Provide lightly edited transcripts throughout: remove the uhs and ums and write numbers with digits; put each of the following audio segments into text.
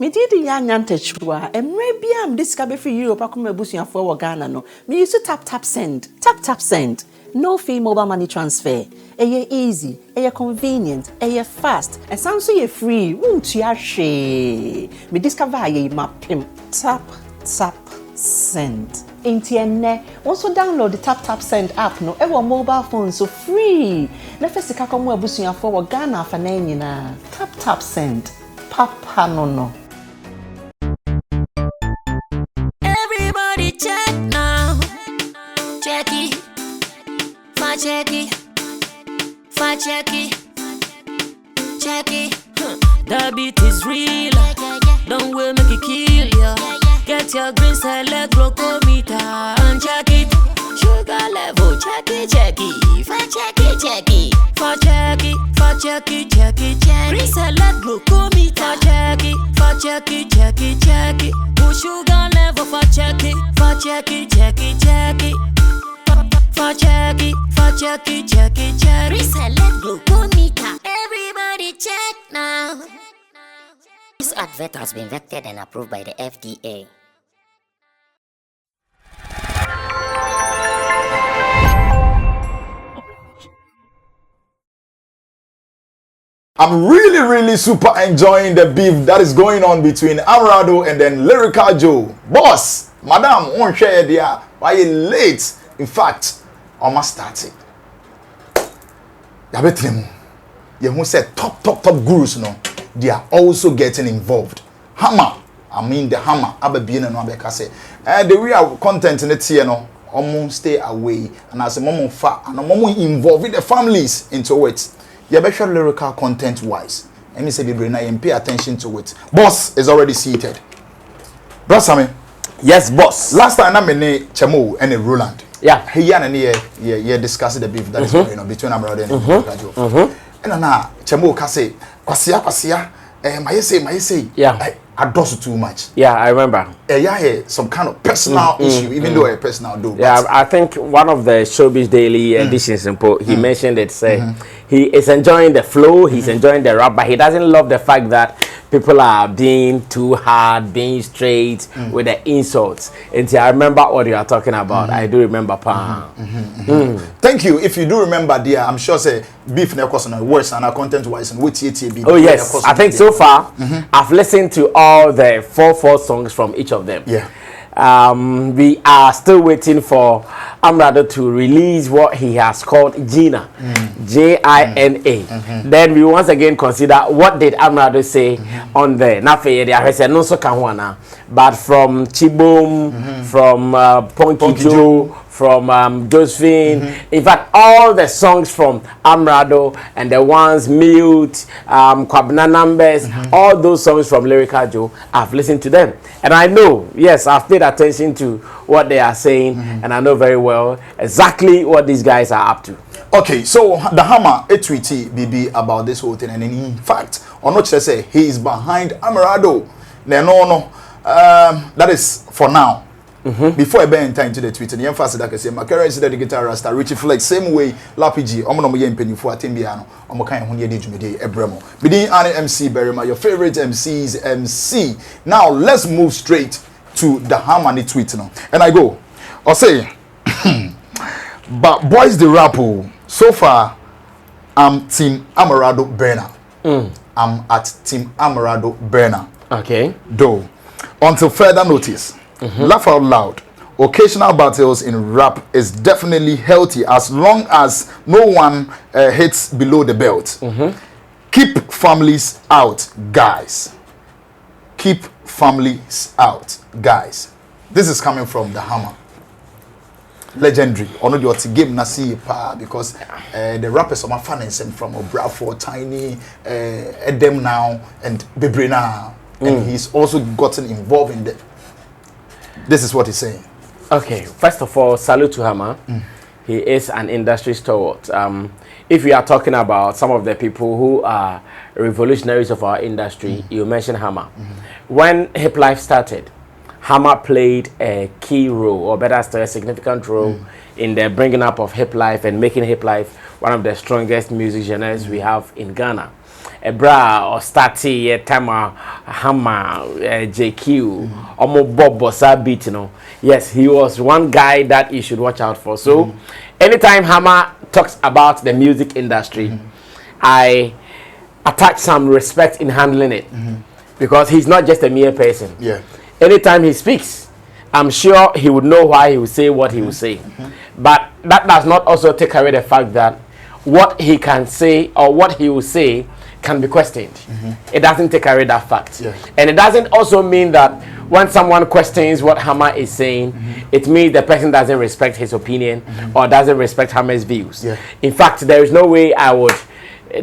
Me did Yanyante Chua, and maybe I'm discovered for you, Pakuma Busia for Ghana. No, me used to tap send. Tap send. No fee mobile money transfer. Eye easy, eye convenient, eye fast, and sounds so free. Won't you share? Me discover ye mapim. Tap send. Intienne, also download the tap send app no ever mobile phone so free. Na first ka komo abusuya for Ghana fa na nyina. Tap send. Papa no. Everybody check now. Check it. Check it. The beat is real. Don't wait, make it kill ya. Get your green select glucometer and check it. Sugar level, check it. Check it. Green select glucometer. Check it. Push sugar level for check it. Reselect glucometer. Everybody check now. This advert has been vetted and approved by the FDA. I'm really super enjoying the beef that is going on between Amerado and then Lyrical Joe. Boss, madam, won't share there. Why you late? In fact, almost started. You who said top gurus no, they are also getting involved. Hammer, I mean the hammer. Ababina no abeka say. The real content in it here no, almost stay away. And as a mom fa and a mom involving the families into it. You better lyrical content wise. Let me say the brain and pay attention to it. Boss is already seated. Bro Sammy. Yes, boss. Last time I met Chamo and Roland. Yeah. He and discussing the beef that is going on between Amerado and Lyrical. And now Chamo can say, Kwasia, my say, yeah. I does too much. Yeah, I remember. Yeah, some kind of personal issue, even though a personal do. Yeah, I think one of the Showbiz Daily editions, he mentioned it, say he is enjoying the flow, he's enjoying the rap, but he doesn't love the fact that people are being too hard, being straight with the insults. And I remember what you are talking about. I do remember, Thank you. If you do remember, dear, I'm sure say beef never cost on worse and our content wise and with Oh yes, I think so far I've listened to all the four songs from each of them. Yeah. We are still waiting for Amerado to release what he has called Gina, J-I-N-A. Then we once again consider what did Amerado say on the Nafe. There said no so kahwana, but from Chibum, from Ponky Joe, from Josephine, in fact all the songs from Amerado and the ones Mute, Kwabna Numbers, all those songs from Lyrical Joe, I've listened to them and I know, yes, I've paid attention to what they are saying and I know very well exactly what these guys are up to. Okay, so the hammer a tweety BB about this whole thing, and in fact, or not just say he is behind Amerado. No, that is for now. Before I bend time to the tweet, and emphasis that I say, my current the guitar rasta, Richie Flex, same way, Lapigi, Omono Yen Penny for Timbiano, Omokai Hunya Dijumide, Ebremo. Bidin Annie MC Berima, your favorite MC's MC. Now let's move straight to the Harmony tweet now. And I go, I'll say, but boys the rapper, so far, I'm Team Amerado Burner. I'm at Team Amerado Burner. Okay. Though, until further notice. Laugh out loud. Occasional battles in rap is definitely healthy as long as no one hits below the belt. Keep families out, guys. Keep families out, guys. This is coming from the Hammer. Legendary. Ono the oti game na see pa because the rappers are my fans and from Obrafo, Tiny, Edem now and Bebrina, and he's also gotten involved in the. This is what he's saying. Okay, first of all, salute to Hammer. He is an industry stalwart. If we are talking about some of the people who are revolutionaries of our industry, you mentioned Hammer. When Hip Life started, Hammer played a key role, or better still, a significant role in the bringing up of Hip Life and making Hip Life one of the strongest music genres we have in Ghana. bra or starty Tama Hammer JQ Omo Bob Bossa beat, you know. Yes, he was one guy that you should watch out for. So anytime Hammer talks about the music industry, I attach some respect in handling it because he's not just a mere person. Yeah. Anytime he speaks, I'm sure he would know why he would say what he would say. But that does not also take away the fact that what he can say or what he will say can be questioned. It doesn't take away that fact. Yeah. And it doesn't also mean that when someone questions what Hammer is saying, it means the person doesn't respect his opinion or doesn't respect Hammer's views. Yeah. In fact, there is no way I would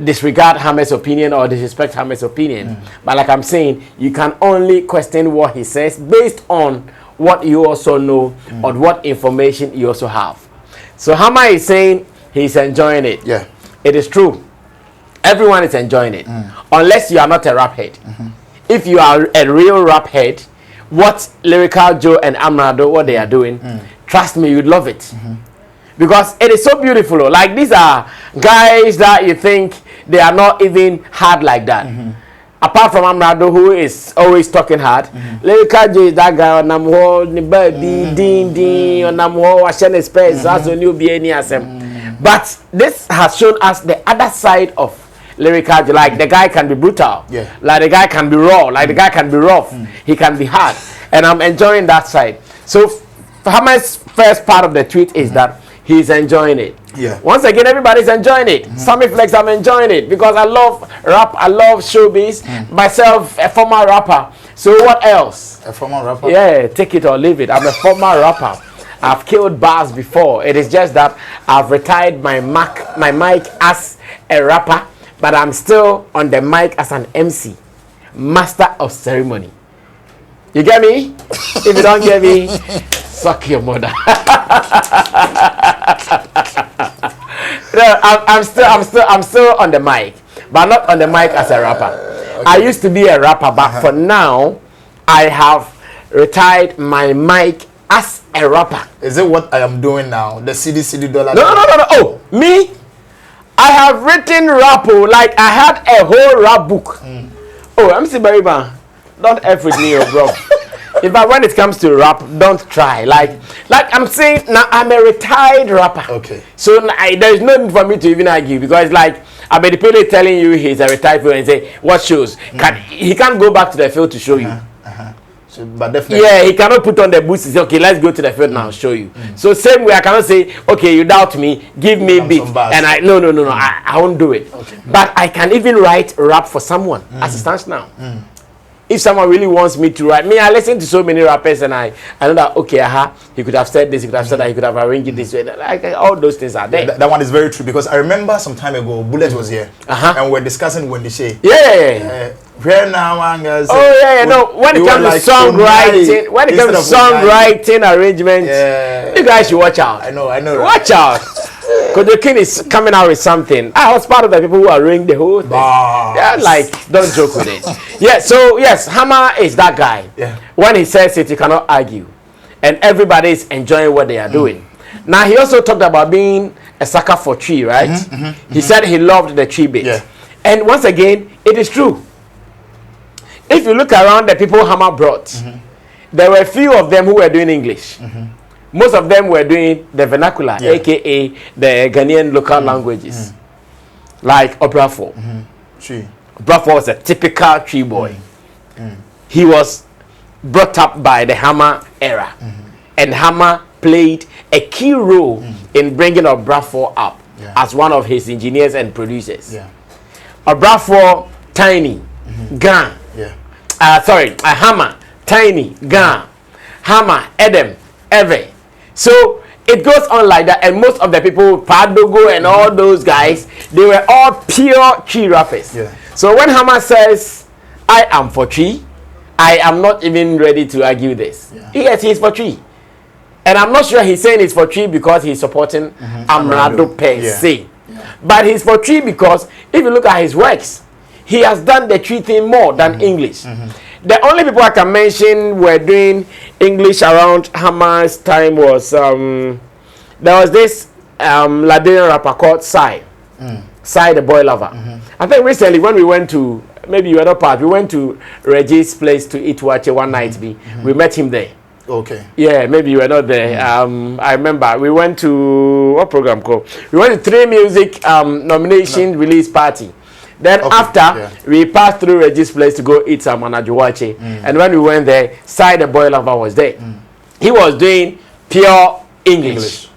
disregard Hammer's opinion or disrespect Hammer's opinion. But like I'm saying, you can only question what he says based on what you also know or what information you also have. So Hammer is saying he's enjoying it. Yeah. It is true. Everyone is enjoying it. Unless you are not a rap head. If you are a real rap head, what Lyrical Joe and Amerado, what they are doing, trust me, you'd love it. Because it is so beautiful. Like these are guys that you think they are not even hard like that. Apart from Amerado, who is always talking hard, Lyrical Joe is that guy. Anamoah, Anamoah, Washington Space, also new BNSM. But this has shown us the other side of Lyrical Joe. Like the guy can be brutal, like the guy can be raw, like the guy can be rough, he can be hard, and I'm enjoying that side. So Hammer's first part of the tweet is that he's enjoying it. Yeah. Once again, everybody's enjoying it. Sammy Flex, I'm enjoying it because I love rap, I love showbiz. Myself, a former rapper. So what else? A former rapper? Yeah, take it or leave it. I'm a former rapper. I've killed bars before. It is just that I've retired my mic as a rapper, but I'm still on the mic as an MC, master of ceremony. You get me? If you don't get me, suck your mother. No, I'm still on the mic, but not on the mic as a rapper. Okay. I used to be a rapper, but for now, I have retired my mic as a rapper. Is it what I am doing now? The CD dollar? No. Oh, me? I have written rap, like I had a whole rap book. Oh, MC Bariba, don't F with me, bro. In fact, when it comes to rap, don't try. Like I'm saying, now I'm a retired rapper. Okay. So there's no need for me to even argue because like Abedipele telling you he's a retired player and say what shows he can't go back to the field to show you. So, but definitely. Yeah, he cannot put on the boots and say, okay, let's go to the field now and show you. So same way, I cannot say, okay, you doubt me, give me beat, and no, I won't do it. Okay. But I can even write rap for someone as it stands now. If someone really wants me to write, I listen to so many rappers and I know that, okay, he could have said this, he could have said that, he could have arranged it this way. Like, all those things are there. That one is very true because I remember some time ago, Bullet was here and we're discussing when they say, where now, Angus? Oh yeah, no. When it comes to songwriting, songwriting arrangements, you guys should watch out. I know. Watch out. Because the king is coming out with something. I was part of the people who arranged the whole thing. Yeah, like, don't joke with it. Yeah, so yes, Hammer is that guy. Yeah. When he says it, you cannot argue. And everybody is enjoying what they are doing. Now, he also talked about being a sucker for tree, right? He said he loved the tree bit. Yeah. And once again, it is true. If you look around the people Hammer brought, there were a few of them who were doing English. Most of them were doing the vernacular, aka the Ghanaian local languages, like Obrafo. Obrafo was a typical tree boy. He was brought up by the Hammer era, and Hammer played a key role in bringing Obrafo up as one of his engineers and producers. Obrafo, Tiny, Gan. Hammer, Tiny, Gan, Hammer, Edem, Eve. So it goes on like that, and most of the people, Padogo and all those guys, they were all pure tree rappers. So when Hammer says, I am for tree, I am not even ready to argue this. Yes, he's for tree. And I'm not sure he's saying it's for tree because he's supporting Amerado per se. But he's for tree because if you look at his works, he has done the tree thing more than English. The only people I can mention were doing English around Hammer's time was there was this Liberian rapper called Sai the Boy Lover. I think recently when we went to, maybe you were not part, we went to Reggie's place to eat wache one night. We met him there. Okay. Yeah, maybe you were not there. I remember we went to, what program called? We went to 3 Music nomination release party. Then after, we passed through Reggie's place to go eat some anajuwache. And when we went there, Sai the boy lover was there. He was doing pure English.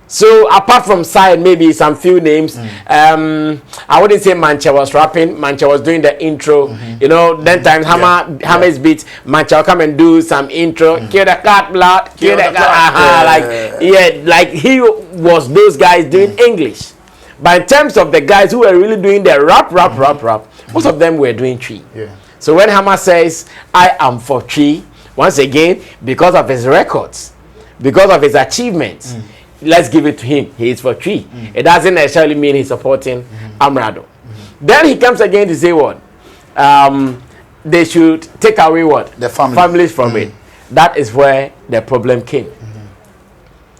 So apart from Sai, maybe some few names. I wouldn't say Mancha was rapping. Mancha was doing the intro. You know, then times Hammer's beat. Mancha will come and do some intro. Kill the cat, blood. Kill the cat. Like he was those guys doing English. But in terms of the guys who were really doing the rap, most of them were doing tree. So when Hammer says, I am for tree, once again, because of his records, because of his achievements, let's give it to him. He is for tree. It doesn't necessarily mean he's supporting Amerado. Then he comes again to say what? They should take away what? The families from it. That is where the problem came.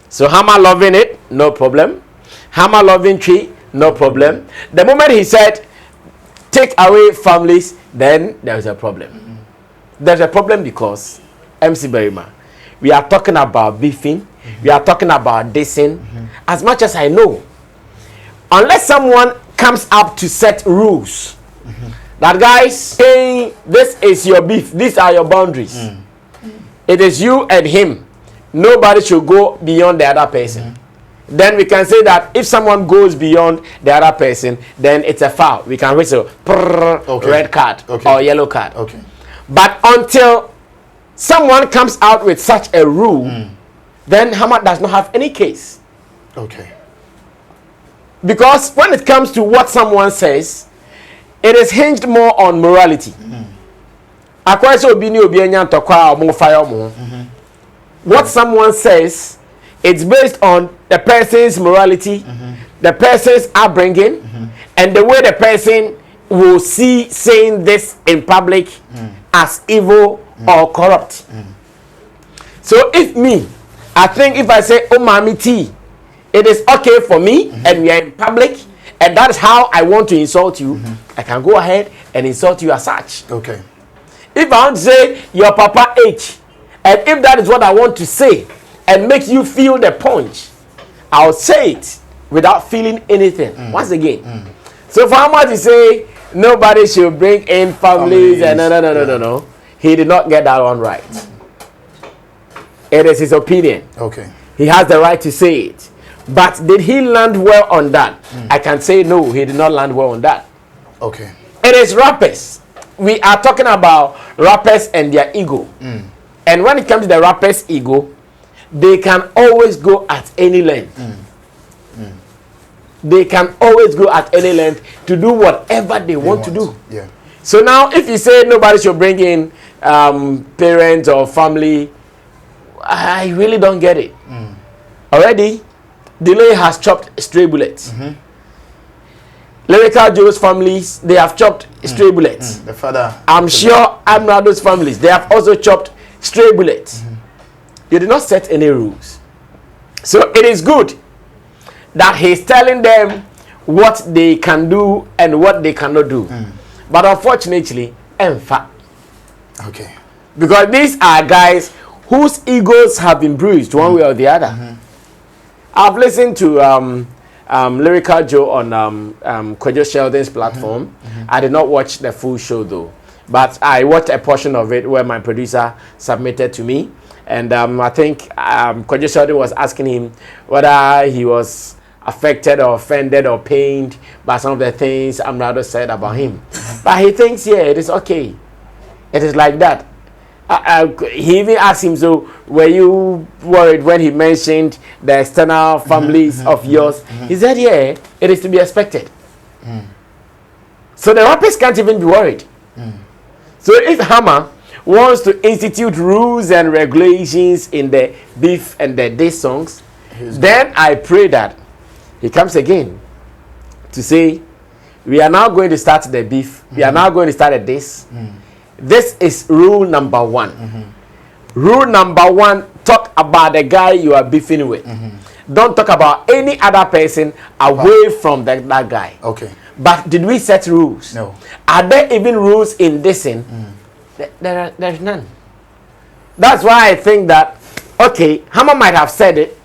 So Hammer loving it, no problem. Hammer loving tree, no problem. The moment he said, take away families, then there is a problem. There's a problem because, MC Berima, we are talking about beefing, we are talking about dissing. As much as I know, unless someone comes up to set rules, that guys saying, this is your beef, these are your boundaries. It is you and him. Nobody should go beyond the other person. Then we can say that if someone goes beyond the other person, then it's a foul. We can whistle, red card or yellow card. But until someone comes out with such a rule, then Hammer does not have any case. Because when it comes to what someone says, it is hinged more on morality. What someone says, it's based on the person's morality, the person's upbringing, and the way the person will see saying this in public as evil or corrupt. So if me, I think if I say, oh mommy T, it is okay for me and we are in public and that is how I want to insult you, I can go ahead and insult you as such. If I want to say your papa H, and if that is what I want to say and make you feel the punch, I'll say it without feeling anything. Once again. So for Hammer to say nobody should bring in families and no. He did not get that one right. It is his opinion. He has the right to say it. But did he land well on that? I can say no, he did not land well on that. It is rappers. We are talking about rappers and their ego. And when it comes to the rappers' ego, they can always go at any length. They can always go at any length to do whatever they want to do. So now, if you say nobody should bring in parents or family, I really don't get it. Already, Delay has chopped stray bullets. Lyrical Joe's families, they have chopped stray bullets. The father. I'm sure Amerado's families, they have also chopped stray bullets. You did not set any rules. So it is good that he's telling them what they can do and what they cannot do. But unfortunately, because these are guys whose egos have been bruised one way or the other. I've listened to Lyrical Joe on Kwejo Sheldon's platform. I did not watch the full show though, but I watched a portion of it where my producer submitted to me. And I think Kwejo Sheldon was asking him whether he was affected or offended or pained by some of the things Amerado said about him. But he thinks, yeah, it is okay. It is like that. He even asked him, so were you worried when he mentioned the external families of yours? He said, yeah, it is to be expected. So the rappers can't even be worried. So if Hammer wants to institute rules and regulations in the beef and the diss songs, then I pray that he comes again to say, we are now going to start the beef. We are now going to start a diss. This is rule number 1. Rule number 1, talk about the guy you are beefing with. Don't talk about any other person away from that guy. But did we set rules? No. Are there even rules in this thing? There's none. That's why I think that, okay, Hammer might have said it,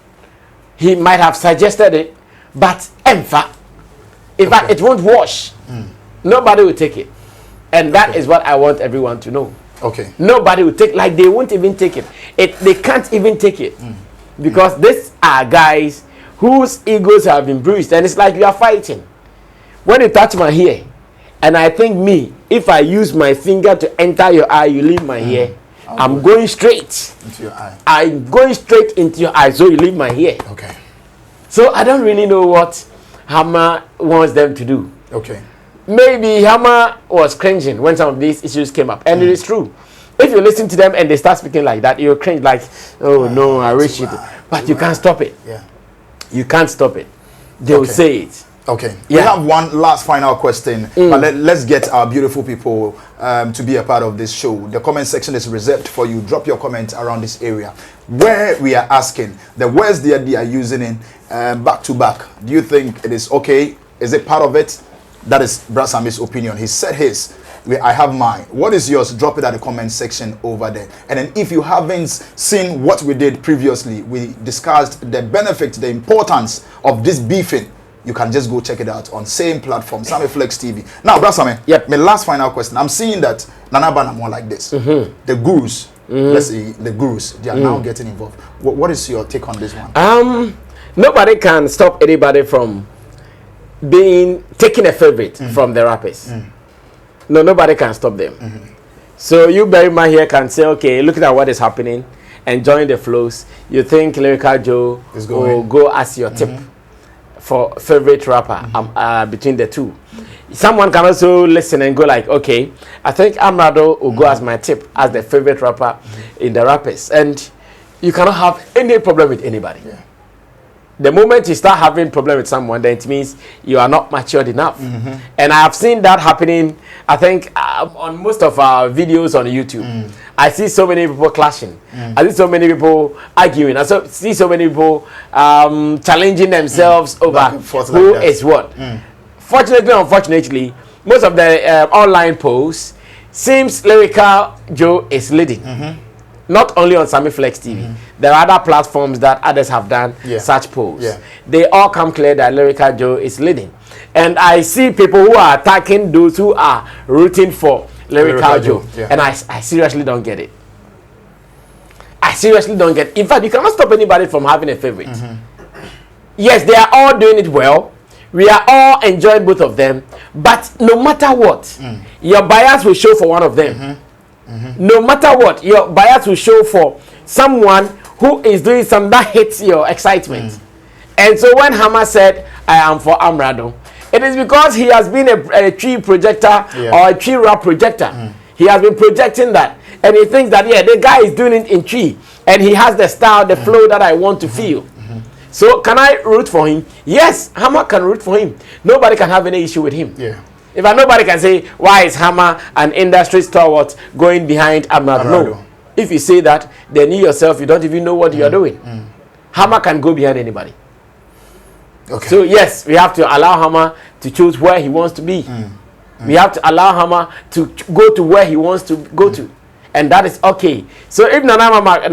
he might have suggested it, but in fact, it won't wash. Nobody will take it. And that is what I want everyone to know. Okay. Nobody will take, like they won't even take it. They can't even take it. Because these are guys whose egos have been bruised. And it's like you are fighting. When you touch my hair, and I think me, if I use my finger to enter your eye, you leave my hair. I'm going straight into your eye. I'm going straight into your eye, so you leave my hair. Okay. So I don't really know what Hammer wants them to do. Okay. Maybe Hammer was cringing when some of these issues came up, and it is true. If you listen to them and they start speaking like that, you'll cringe like, oh no, I wish it. But you can't stop it. Yeah. You can't stop it. They'll say it. Okay. Yeah. We have one last final question, but let's get our beautiful people to be a part of this show. The comment section is reserved for you. Drop your comments around this area where we are asking the words they are using in back to back. Do you think it is okay? Is it part of it? That is Brother Sammy's opinion. He said his. I have mine. What is yours? Drop it at the comment section over there. And then if you haven't seen what we did previously, we discussed the benefit, the importance of this beefing. You can just go check it out on same platform, Sammy Flex TV. Now, Brother Sammy, my last final question. I'm seeing that Anamoah like this. The gurus, let's say the gurus, they are now getting involved. What is your take on this one? Nobody can stop anybody from taking a favorite from the rappers. No, nobody can stop them. So you, Barry Man here, can say, okay, looking at what is happening, enjoying the flows, you think Lyrical Joe will go as your tip for favorite rapper between the two. Someone can also listen and go like, okay, I think Amerado will go as my tip as the favorite rapper in the rappers. And you cannot have any problem with anybody. The moment you start having problem with someone, then it means you are not matured enough. And I have seen that happening, I think, on most of our videos on YouTube. I see so many people clashing. I see so many people arguing. I see so many people challenging themselves over who is what. Fortunately or unfortunately, most of the online posts seems Lyrical Joe is leading. Not only on Sammy Flex TV. There are other platforms that others have done such posts. They all come clear that Lyrical Joe is leading. And I see people who are attacking those who are rooting for Lyrical Joe. And I seriously don't get it. I seriously don't get it. In fact, you cannot stop anybody from having a favorite. Yes, they are all doing it well. We are all enjoying both of them. But no matter what, your bias will show for one of them. No matter what, your bias will show for someone who is doing something that hits your excitement. And so when Hammer said, I am for Amerado, it is because he has been a tree projector or a tree rap projector. He has been projecting that. And he thinks that, the guy is doing it in tree. And he has the style, the flow that I want to feel. So can I root for him? Yes, Hammer can root for him. Nobody can have any issue with him. In fact, nobody can say, why is Hammer an industry stalwart going behind Amerado? No. If you say that, then you yourself, you don't even know what you are doing. Hammer can go behind anybody. So yes, we have to allow Hammer to choose where he wants to be. We have to allow Hammer to go to where he wants to go to. And that is okay. So if Anamoah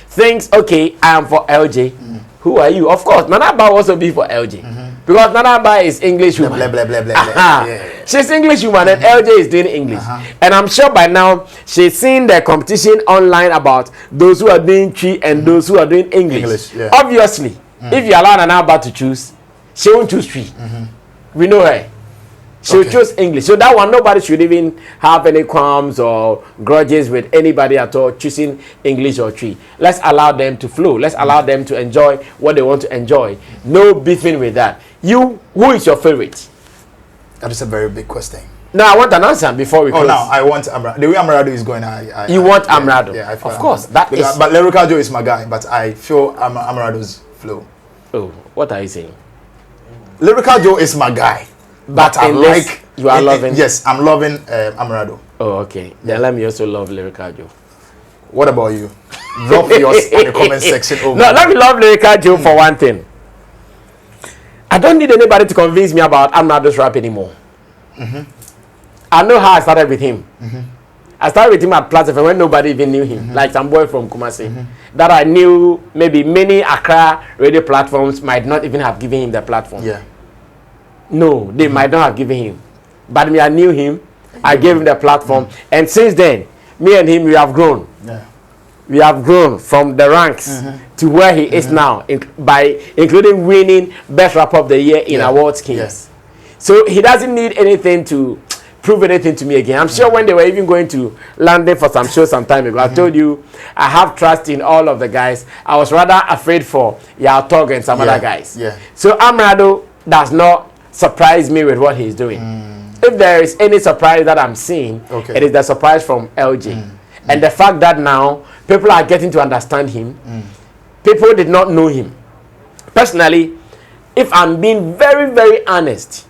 thinks, okay, I am for LJ, who are you? Of course, Anamoah will also be for LJ. Because Anamoah is English woman. She's English woman and LJ is doing English. And I'm sure by now she's seen the competition online about those who are doing tree and those who are doing English. Obviously, if you allow Anamoah to choose, she won't choose tree. We know her. She'll choose English. So that one, nobody should even have any qualms or grudges with anybody at all choosing English or tree. Let's allow them to flow. Let's allow them to enjoy what they want to enjoy. No beefing with that. You, who is your favorite? That is a very big question. Now I want an answer before we close. Now I want Amerado. The way Amerado is going, you want Amerado? Yeah, of course. That is. But Lyrical Joe is my guy. But I feel Amerado's flow. Oh, what are you saying? Lyrical Joe is my guy. But I like you are loving. Yes, I'm loving Amerado. Oh, okay. Then let me also love Lyrical Joe. What about you? Drop yours in the comment section. No, let me love Lyrical Joe for one thing. I don't need anybody to convince me about Amerado's rap anymore. I know how I started with him. I started with him at Plaza when nobody even knew him, like some boy from Kumasi. That I knew maybe many Accra radio platforms might not even have given him the platform. Yeah. No, they might not have given him. But me, I knew him. I gave him the platform. And since then, me and him, we have grown. Yeah. We have grown from the ranks to where he is now, by including winning Best Rapper of the Year in Awards Kings. Yes. So he doesn't need anything to prove anything to me again. I'm sure when they were even going to London for some show some time ago, I told you I have trust in all of the guys. I was rather afraid for Yao Tog and some other guys. Yeah. So Amerado does not surprise me with what he's doing. If there is any surprise that I'm seeing, it is the surprise from LG. And the fact that now people are getting to understand him. People did not know him. Personally, if I'm being very, very honest,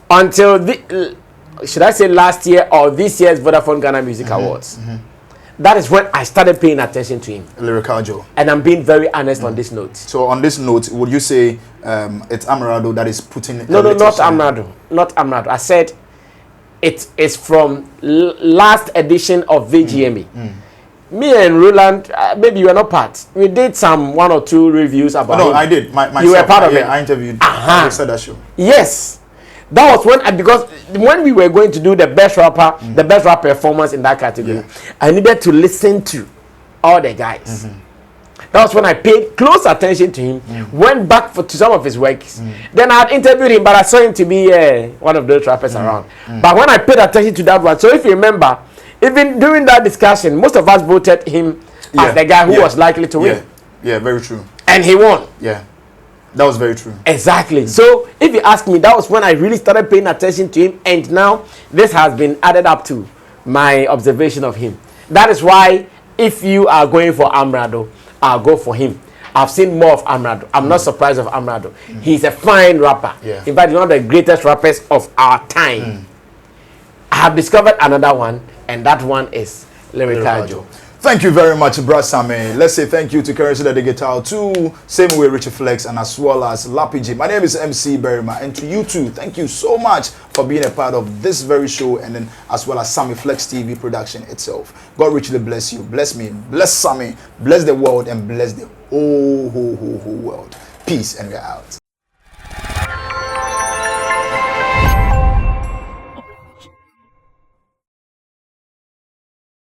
until the should I say last year or this year's Vodafone Ghana Music Awards, that is when I started paying attention to him. Lyrical Joe. And I'm being very honest on this note. So on this note, would you say it's Amerado that is putting... No, not Amerado. Not Amerado. I said it is from last edition of VGME. Me and Roland, maybe you were not part. We did some 1 or 2 reviews about him. No, I did. Myself, you were part of it. I interviewed. I said that show. Yes. That was when, because when we were going to do the best rapper, the best rap performance in that category, I needed to listen to all the guys. That was when I paid close attention to him, went back to some of his works. Then I had interviewed him, but I saw him to be one of those rappers around. But when I paid attention to that one, so if you remember, even during that discussion, most of us voted him as the guy who was likely to win. Yeah, very true. And he won. Yeah. That was very true. Exactly. So, if you ask me, that was when I really started paying attention to him. And now, this has been added up to my observation of him. That is why, if you are going for Amerado, I'll go for him. I've seen more of Amerado. I'm not surprised of Amerado. He's a fine rapper. Yeah. In fact, he's one of the greatest rappers of our time. I have discovered another one, and that one is Lyrical Joe. Thank you very much, Brad Sammy. Let's say thank you to Currency the Guitar, to same way Richie Flex, and as well as Lappy J. My name is MC Berima, and to you too, thank you so much for being a part of this very show, and then as well as Sammy Flex TV production itself. God richly bless you, bless me, bless Sammy, bless the world, and bless the whole world. Peace, and we're out.